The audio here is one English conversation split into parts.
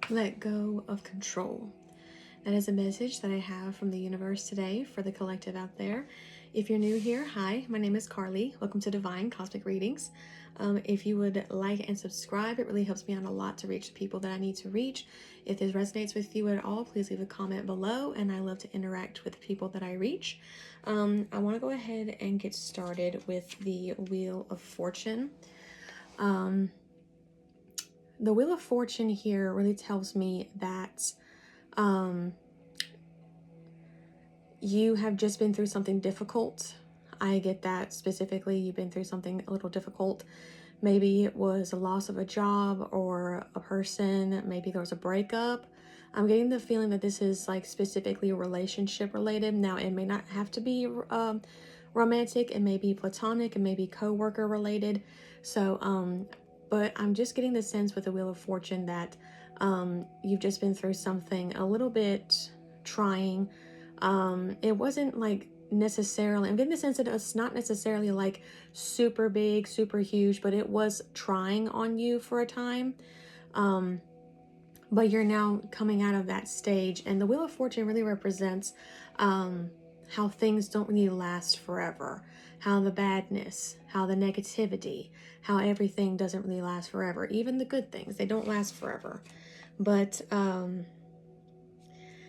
Let go of control. That is a message that I have from the universe today for the collective out there. If you're new here, hi, my name is Carley. Welcome to Divine Cosmic Readings. If you would like and subscribe, it really helps me out a lot to reach the people that I need to reach. If this resonates with you at all, please leave a comment below, and I love to interact with the people that I reach. I want to go ahead and get started with the Wheel of Fortune. The Wheel of Fortune here really tells me that you have just been through something difficult. I get that specifically. You've been through something a little difficult. Maybe it was a loss of a job or a person. Maybe there was a breakup. I'm getting the feeling that this is like specifically relationship related. Now, it may not have to be romantic. It may be platonic. It may be co-worker related. So, but I'm just getting the sense with the Wheel of Fortune that you've just been through something a little bit trying. It wasn't like necessarily, I'm getting the sense that it's not necessarily like super big, super huge, but it was trying on you for a time. But you're now coming out of that stage, and the Wheel of Fortune really represents how things don't really last forever, how the badness, how the negativity, how everything doesn't really last forever. Even the good things, they don't last forever. But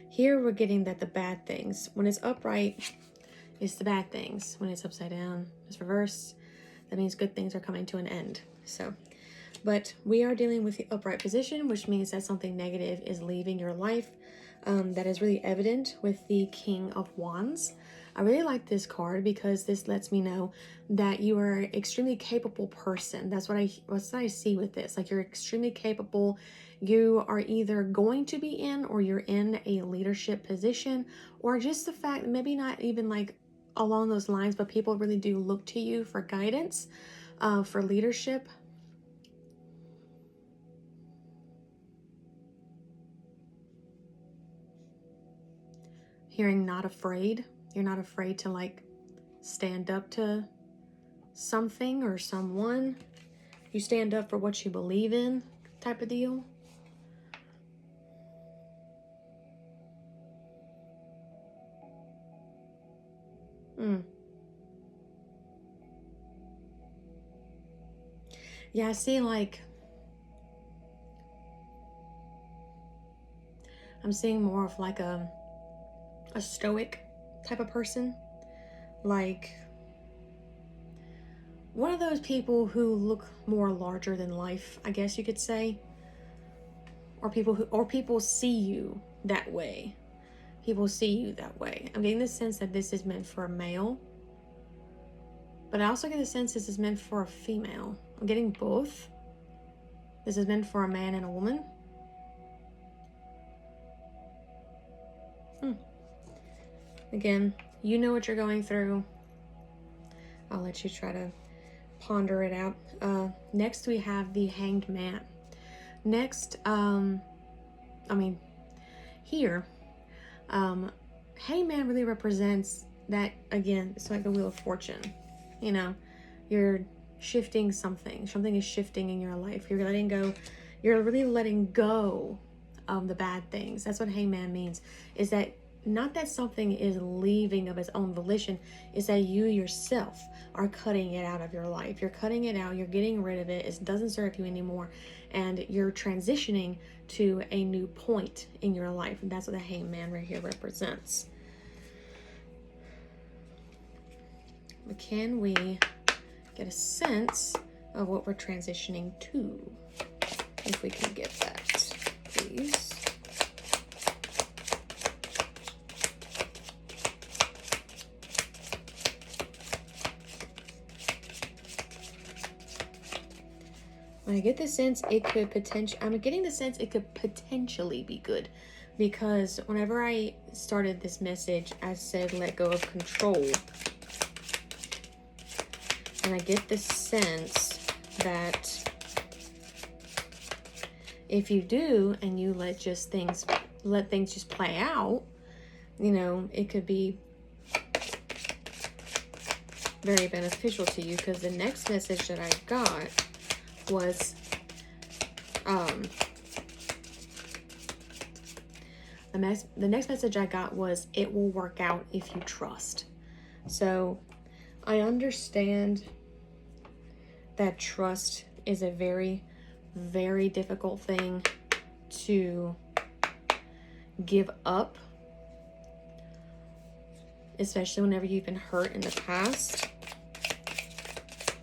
here we're getting that the bad things, when it's upright, it's the bad things. When it's upside down, it's reversed. That means good things are coming to an end. So, but we are dealing with the upright position, which means that something negative is leaving your life. That is really evident with the King of Wands. I really like this card because this lets me know that you are an extremely capable person. That's what I see with this. Like, you're extremely capable. You are either going to be in, or you're in a leadership position, or just the fact, maybe not even like along those lines, but people really do look to you for guidance, for leadership. Hearing not afraid. You're not afraid to like stand up to something or someone. You stand up for what you believe in, type of deal. Yeah, I see, like, I'm seeing more of like a stoic type of person. Like, one of those people who look more larger than life, I guess you could say. Or people see you that way. People see you that way. I'm getting the sense that this is meant for a male, but I also get the sense this is meant for a female. I'm getting both. This is meant for a man and a woman. Again, you know what you're going through. I'll let you try to ponder it out. Next, we have the Hanged Man. Next, here, Hanged Man really represents that, again, it's like the Wheel of Fortune. You know, you're shifting something. Something is shifting in your life. You're letting go. You're really letting go of the bad things. That's what Hanged Man means. Is that not that something is leaving of its own volition, is that you yourself are cutting it out of your life. You're cutting it out. You're getting rid of it. It doesn't serve you anymore. And you're transitioning to a new point in your life. And that's what the Hanged Man right here represents. But can we get a sense of what we're transitioning to? If we can get that, please. I get the sense it could potentially, I'm getting the sense it could potentially be good, because whenever I started this message, I said let go of control. And I get the sense that if you do, and you let things just play out, you know, it could be very beneficial to you. Because the next message that I got was The next message I got was, it will work out if you trust. So I understand that trust is a very, very difficult thing to give up, especially whenever you've been hurt in the past.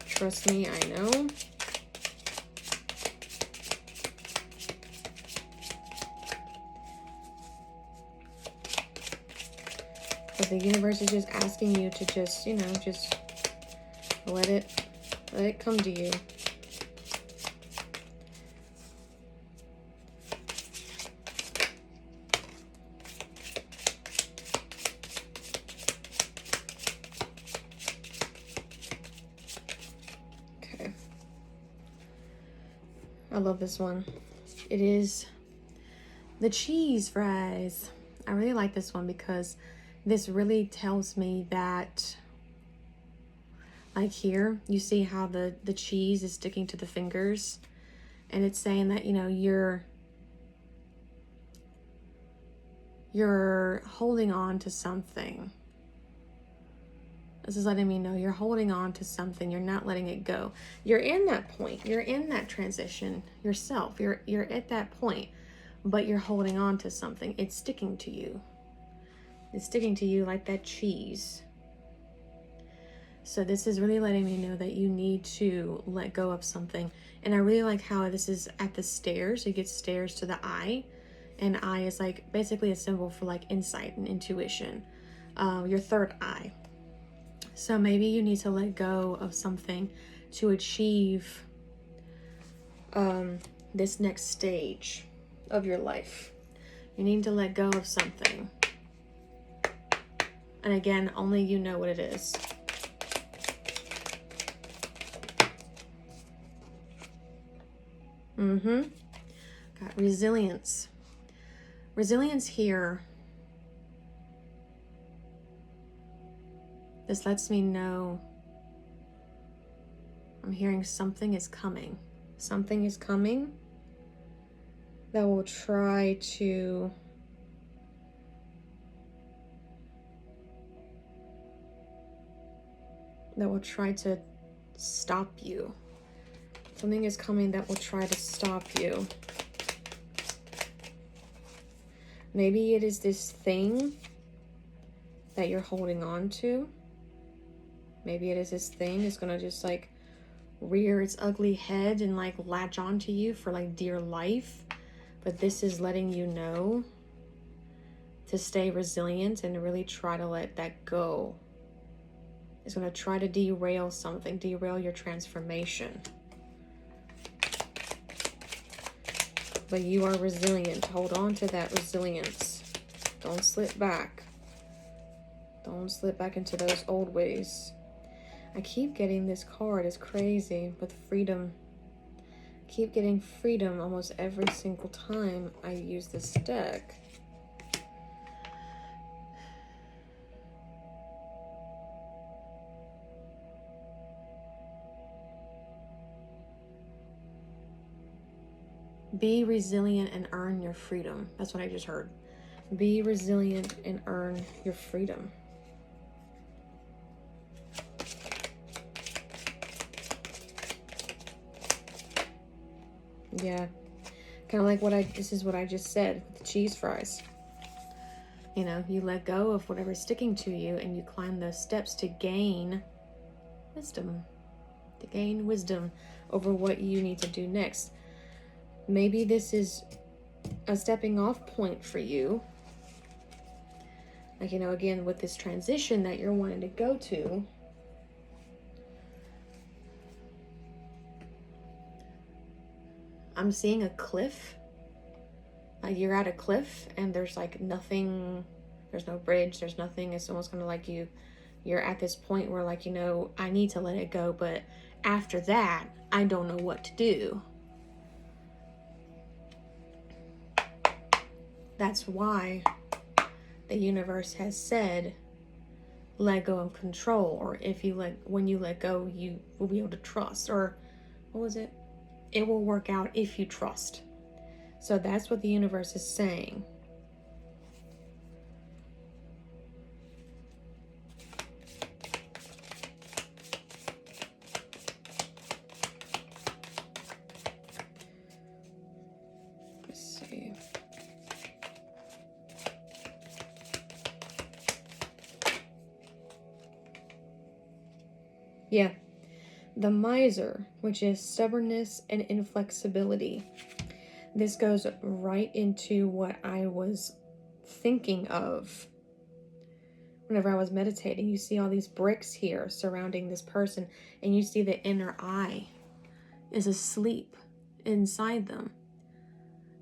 Trust me, I know. But the universe is just asking you to just, just let it come to you. Okay. I love this one. It is the cheese fries. I really like this one because this really tells me that, like here, you see how the cheese is sticking to the fingers, and it's saying that, you're holding on to something. This is letting me know you're holding on to something. You're not letting it go. You're in that point. You're in that transition yourself. You're at that point, but you're holding on to something. It's sticking to you. It's sticking to you like that cheese. So this is really letting me know that you need to let go of something. And I really like how this is at the stairs. You get stairs to the eye. And eye is like basically a symbol for like insight and intuition. Your third eye. So maybe you need to let go of something to achieve this next stage of your life. You need to let go of something. And again, only you know what it is. Got resilience. Resilience here. This lets me know I'm hearing something is coming. Something is coming that will try to stop you. Something is coming that will try to stop you. Maybe it is this thing that you're holding on to. Maybe it is this thing that's gonna just like rear its ugly head and like latch onto you for like dear life. But this is letting you know to stay resilient and to really try to let that go. It's gonna try to derail something, derail your transformation. But you are resilient. Hold on to that resilience. Don't slip back. Don't slip back into those old ways. I keep getting this card. It's crazy with freedom. I keep getting freedom almost every single time I use this deck. Be resilient and earn your freedom. That's what I just heard. Be resilient and earn your freedom. Yeah. Kind of like this is what I just said, the cheese fries. You let go of whatever's sticking to you and you climb those steps to gain wisdom. To gain wisdom over what you need to do next. Maybe this is a stepping off point for you. Like, again, with this transition that you're wanting to go to. I'm seeing a cliff. Like you're at a cliff and there's like nothing, there's no bridge, there's nothing. It's almost kind of like you're at this point where like, I need to let it go. But after that, I don't know what to do. That's why the universe has said, let go of control. Or when you let go, you will be able to trust. Or what was it? It will work out if you trust. So that's what the universe is saying. Let's see. Yeah. The miser, which is stubbornness and inflexibility. This goes right into what I was thinking of whenever I was meditating. You see all these bricks here surrounding this person, and you see the inner eye is asleep inside them.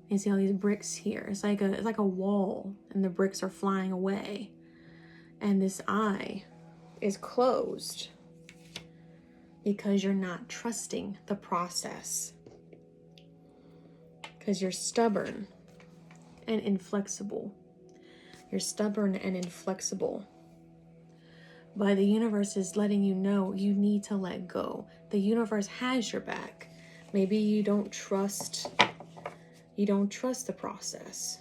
You see all these bricks here. It's like a wall, and the bricks are flying away. And this eye is closed because you're not trusting the process. Because you're stubborn and inflexible. You're stubborn and inflexible. But the universe is letting you know you need to let go. The universe has your back. Maybe you don't trust the process.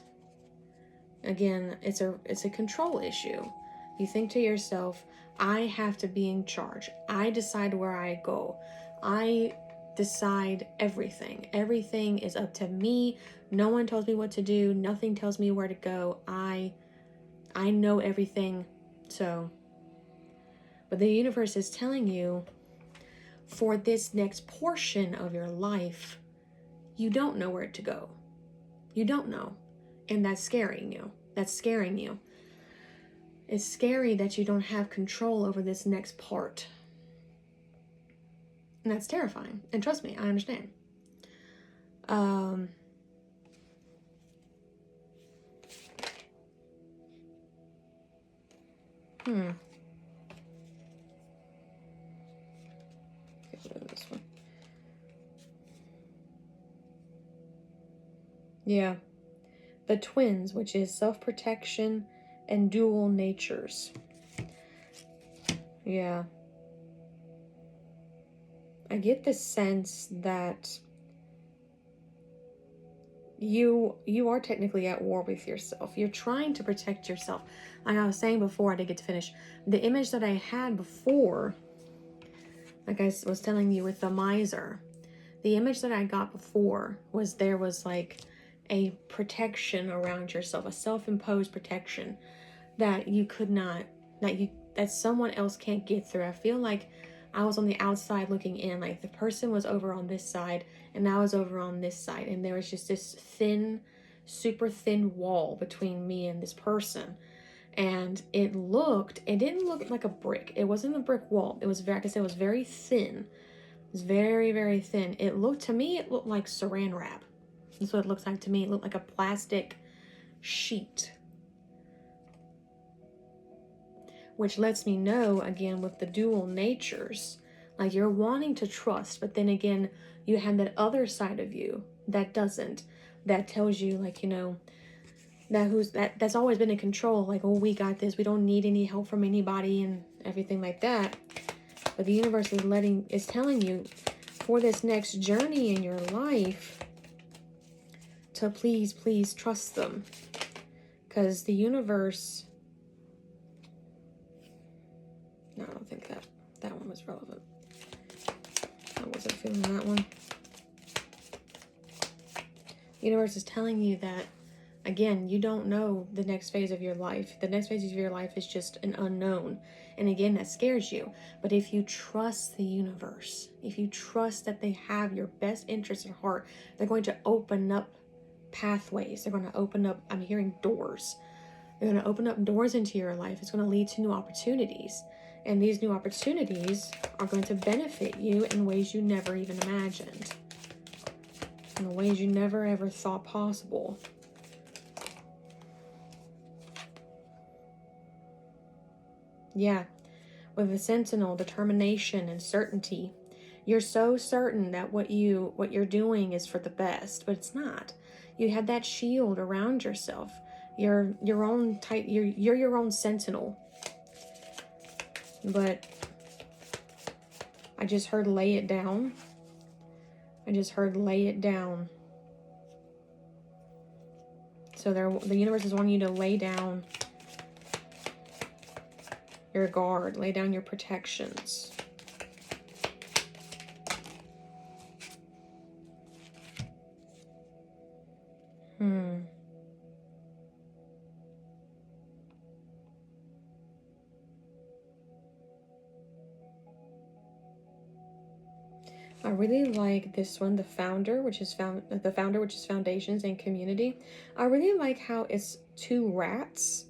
Again, it's a control issue. You think to yourself, I have to be in charge. I decide where I go. I decide everything. Everything is up to me. No one tells me what to do. Nothing tells me where to go. I know everything. But the universe is telling you, for this next portion of your life, you don't know where to go. You don't know. And that's scaring you. That's scaring you. It's scary that you don't have control over this next part. And that's terrifying. And trust me, I understand. Get rid of this one. Yeah. The twins, which is self-protection and dual natures. Yeah. I get the sense that you are technically at war with yourself. You're trying to protect yourself. Like I was saying before, I didn't get to finish. The image that I had before, like I was telling you with the miser, the image that I got before was there was like a protection around yourself, a self-imposed protection that you could not, that someone else can't get through. I feel like I was on the outside looking in, like the person was over on this side and I was over on this side, and there was just this thin, super thin wall between me and this person. And it didn't look like a brick. It wasn't a brick wall. It was very, like I said, it was very thin. It was very, very thin. It looked like saran wrap. That's what it looks like to me. It looked like a plastic sheet. Which lets me know, again, with the dual natures, like you're wanting to trust, but then again, you have that other side of you that doesn't, that tells you, like, you know, that's always been in control, like, oh, we got this, we don't need any help from anybody and everything like that. But the universe is telling you, for this next journey in your life, to please trust them. Because the universe, no, I don't think that one was relevant. I wasn't feeling that one. The universe is telling you that, again, you don't know the next phase of your life. The next phase of your life is just an unknown. And again, that scares you. But if you trust the universe, if you trust that they have your best interest at heart, they're going to open up pathways. They're going to open up, I'm hearing doors. They're going to open up doors into your life. It's going to lead to new opportunities. And these new opportunities are going to benefit you in ways you never even imagined. In ways you never ever thought possible. Yeah. With the Sentinel, determination and certainty. You're so certain that what you're doing is for the best, but it's not. You have that shield around yourself. You're your own type, you're your own sentinel. But I just heard lay it down. I just heard lay it down. So the universe is wanting you to lay down your guard, lay down your protections. I really like this one, the founder, which is foundations and community. I really like how it's two rats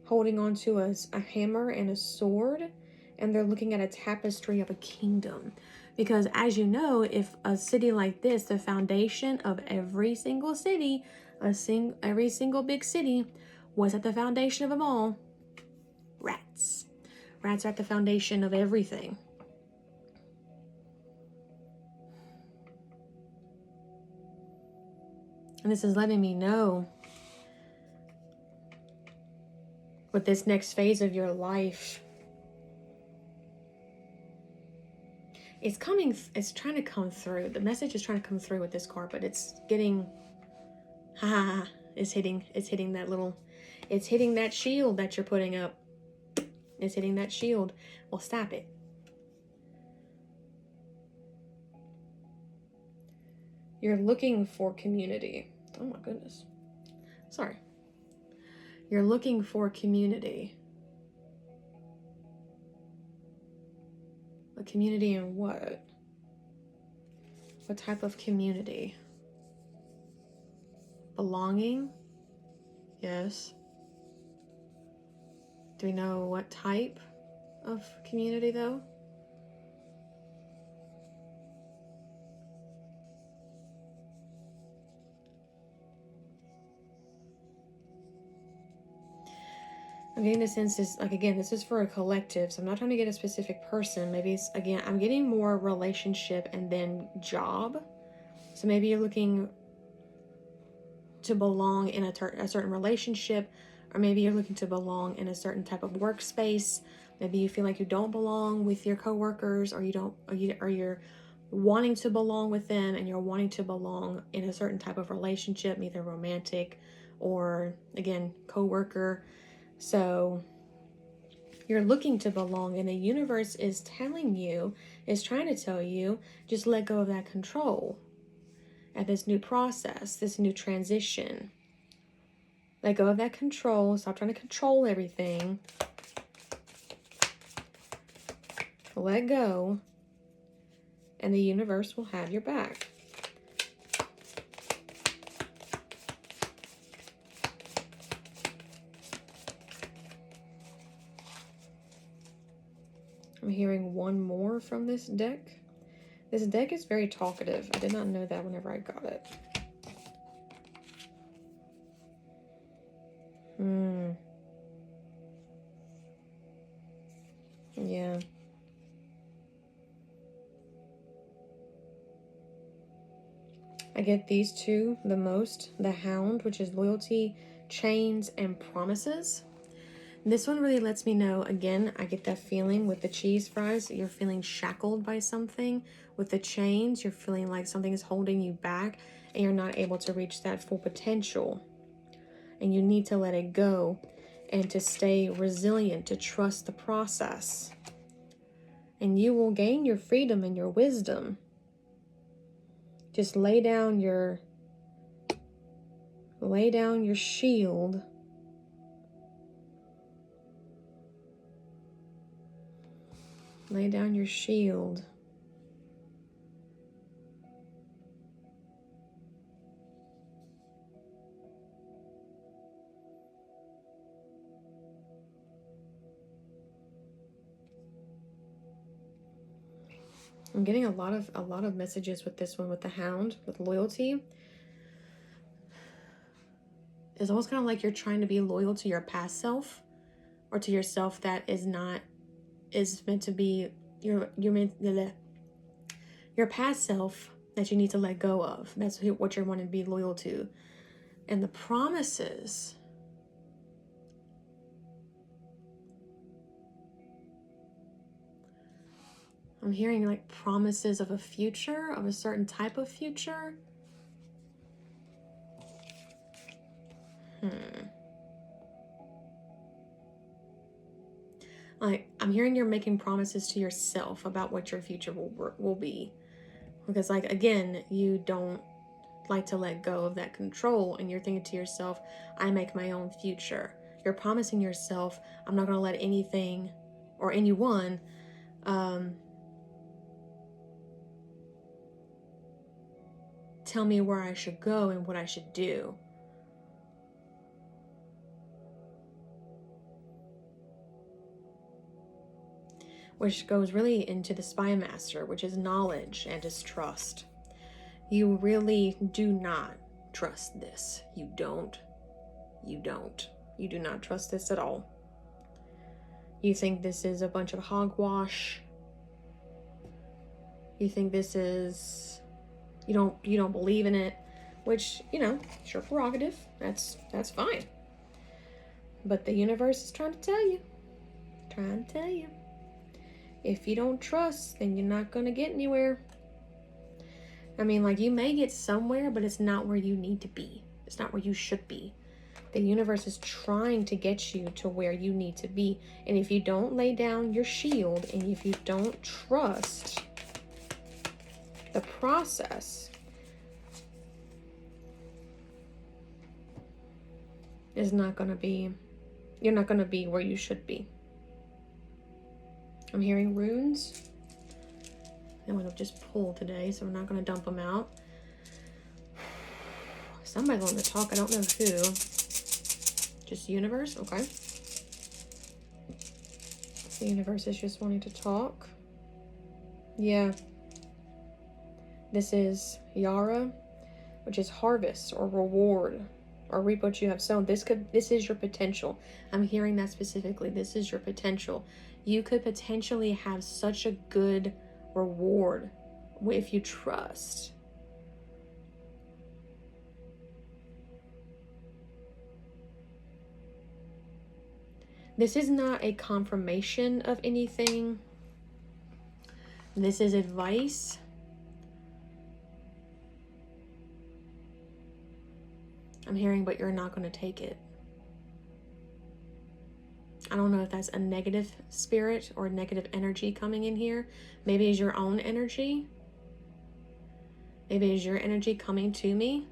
holding onto a hammer and a sword, and they're looking at a tapestry of a kingdom. Because as you know, if a city like this, the foundation of every single city, every single big city, was at the foundation of them all, rats. Rats are at the foundation of everything. And this is letting me know with this next phase of your life, it's trying to come through. The message is trying to come through with this card, but it's getting, it's hitting that shield that you're putting up. It's hitting that shield. Well, stop it. You're looking for community. Oh my goodness. Sorry. You're looking for community. A community in what? What type of community? Belonging? Yes. Do we know what type of community though? I'm getting the sense is, like, again, this is for a collective, so I'm not trying to get a specific person. Maybe it's, again, I'm getting more relationship and then job. So maybe you're looking to belong in a certain relationship, or maybe you're looking to belong in a certain type of workspace. Maybe you feel like you don't belong with your coworkers, or you're wanting to belong with them, and you're wanting to belong in a certain type of relationship, either romantic or, again, coworker. So you're looking to belong, and the universe is trying to tell you, just let go of that control at this new process, this new transition. Let go of that control. Stop trying to control everything. Let go, and the universe will have your back. I'm hearing one more from this deck. This deck is very talkative. I did not know that whenever I got it. Yeah. I get these two the most. The Hound, which is loyalty, chains, and promises. This one really lets me know, again, I get that feeling with the cheese fries, you're feeling shackled by something. With the chains, you're feeling like something is holding you back and you're not able to reach that full potential. And you need to let it go and to stay resilient, to trust the process. And you will gain your freedom and your wisdom. Just lay down your shield. Lay down your shield. I'm getting a lot of messages with this one, with the Hound, with loyalty. It's almost kind of like you're trying to be loyal to your past self, or to yourself that is meant to be your past self that you need to let go of. That's what you're wanting to be loyal to. And the promises. I'm hearing like promises of a future, of a certain type of future. Like, I'm hearing you're making promises to yourself about what your future will be. Because, like, again, you don't like to let go of that control, and you're thinking to yourself, I make my own future. You're promising yourself, I'm not going to let anything or anyone tell me where I should go and what I should do. Which goes really into the spy master, which is knowledge and distrust. You really do not trust this. You don't. You don't. You do not trust this at all. You think this is a bunch of hogwash. You think this is, you don't believe in it, which, you know, it's your prerogative. That's fine. But the universe is trying to tell you. If you don't trust, then you're not going to get anywhere. I mean, like, you may get somewhere, but it's not where you need to be. It's not where you should be. The universe is trying to get you to where you need to be. And if you don't lay down your shield, and if you don't trust the process, is not going to be, you're not going to be where you should be. I'm hearing runes. I'm going to just pull today, so we're not going to dump them out. Somebody's wanting to talk. I don't know who. Just universe? Okay. The universe is just wanting to talk. Yeah. This is Yara, which is harvest or reward, or reap what you have sown. This is your potential. I'm hearing that specifically. This is your potential. You could potentially have such a good reward if you trust. This is not a confirmation of anything. This is advice. I'm hearing, but you're not going to take it. I don't know if that's a negative spirit or negative energy coming in here. Maybe it's your own energy. Maybe it's your energy coming to me.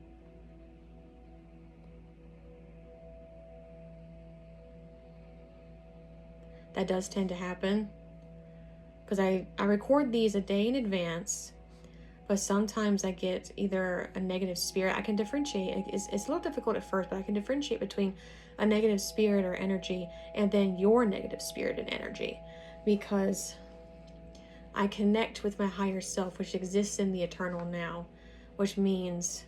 That does tend to happen. Because I record these a day in advance. But sometimes I get either a negative spirit. I can differentiate. It's a little difficult at first, but I can differentiate between a negative spirit or energy and then your negative spirit and energy. Because I connect with my higher self, which exists in the eternal now. Which means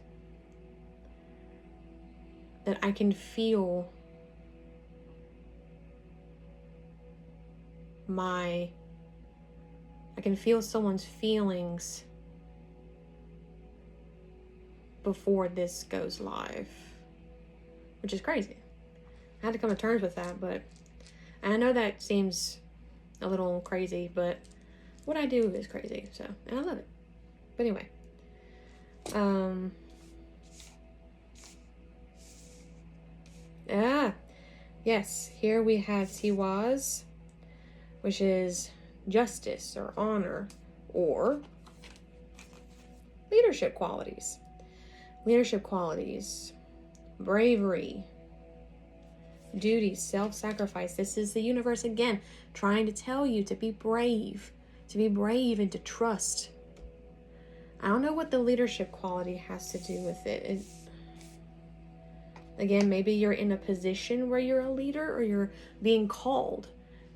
that I can feel someone's feelings before this goes live, which is crazy. I had to come to terms with that, but I know that seems a little crazy, but what I do is crazy, so, and I love it. But anyway, yes, here we have Tiwaz, which is justice or honor or leadership qualities. Leadership qualities, bravery, duty, self-sacrifice. This is the universe again trying to tell you to be brave and to trust. I don't know what the leadership quality has to do with it. Again, maybe you're in a position where you're a leader or you're being called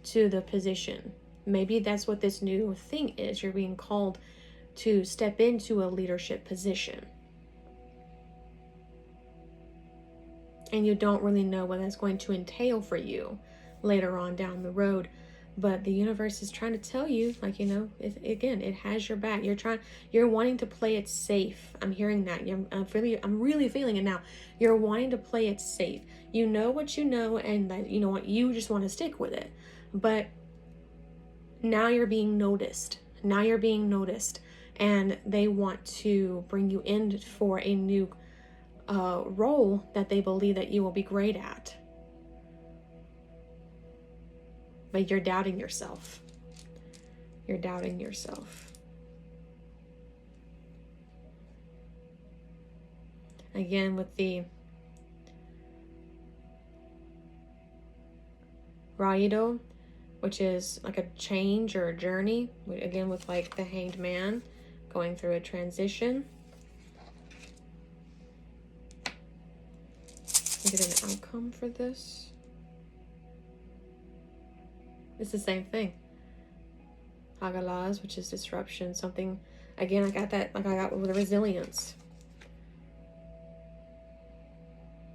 to the position. Maybe that's what this new thing is. You're being called to step into a leadership position. And you don't really know what that's going to entail for you later on down the road. But the universe is trying to tell you, like, you know, it has your back. You're wanting to play it safe. I'm hearing that. I'm really feeling it now. You're wanting to play it safe. You know what you know, and that, you know what, you just want to stick with it. But now you're being noticed. And they want to bring you in for a new role that they believe that you will be great at. But you're doubting yourself. Again, with the Raido, which is like a change or a journey. Again, with like the Hanged Man going through a transition. get an outcome for this. It's the same thing. Hagalaz, which is disruption. Something, again, I got that, like I got with the resilience.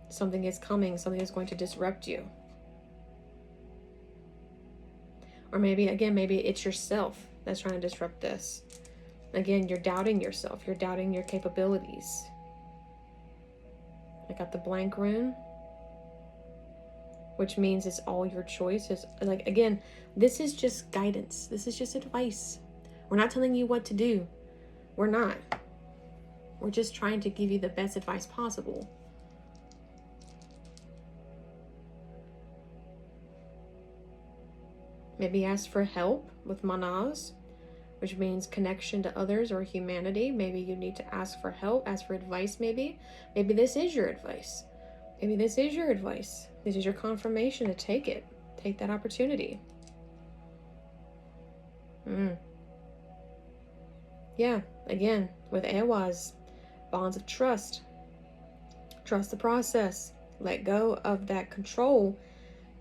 Something is coming. Something is going to disrupt you. Or maybe, again, maybe it's yourself that's trying to disrupt this. Again, you're doubting yourself. You're doubting your capabilities. I got the blank rune, which means it's all your choice. It's like, again, this is just guidance. This is just advice. We're not telling you what to do. We're not. We're just trying to give you the best advice possible. Maybe ask for help with manaz, which means connection to others or humanity. Maybe you need to ask for help, ask for advice maybe. Maybe this is your advice. Maybe this is your advice. This is your confirmation to take it. Take that opportunity. Yeah, again, with Awaz, bonds of trust. Trust the process. Let go of that control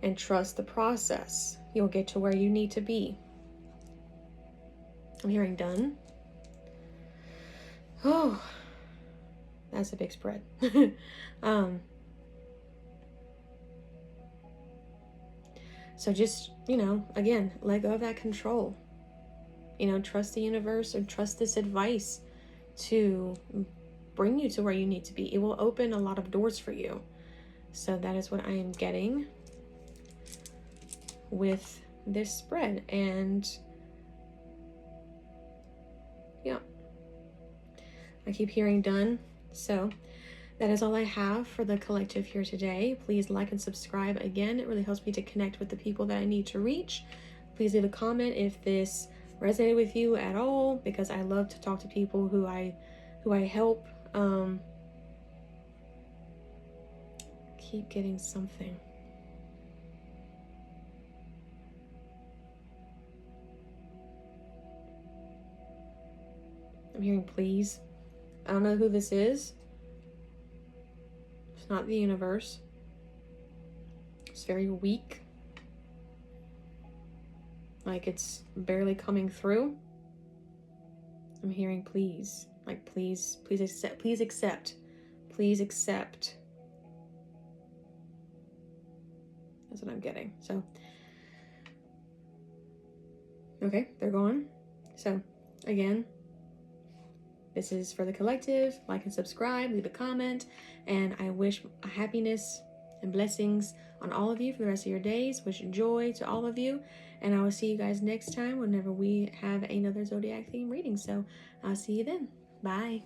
and trust the process. You'll get to where you need to be. I'm hearing done. Oh, that's a big spread. So just, again, let go of that control. Trust the universe or trust this advice to bring you to where you need to be. It will open a lot of doors for you. So that is what I am getting with this spread. And yeah, I keep hearing done. So that is all I have for the collective here today. Please like and subscribe. Again, it really helps me to connect with the people that I need to reach. Please leave a comment if this resonated with you at all, because I love to talk to people who I help. Keep getting something. I'm hearing please. I don't know who this is. It's not the universe. It's very weak. Like it's barely coming through. I'm hearing please. Like please accept. Please accept. Please accept. That's what I'm getting. So, okay, they're gone. So, again, this is for the collective. Like and subscribe, leave a comment, and I wish happiness and blessings on all of you for the rest of your days. Wish joy to all of you, and I will see you guys next time whenever we have another zodiac theme reading. So I'll see you then. Bye.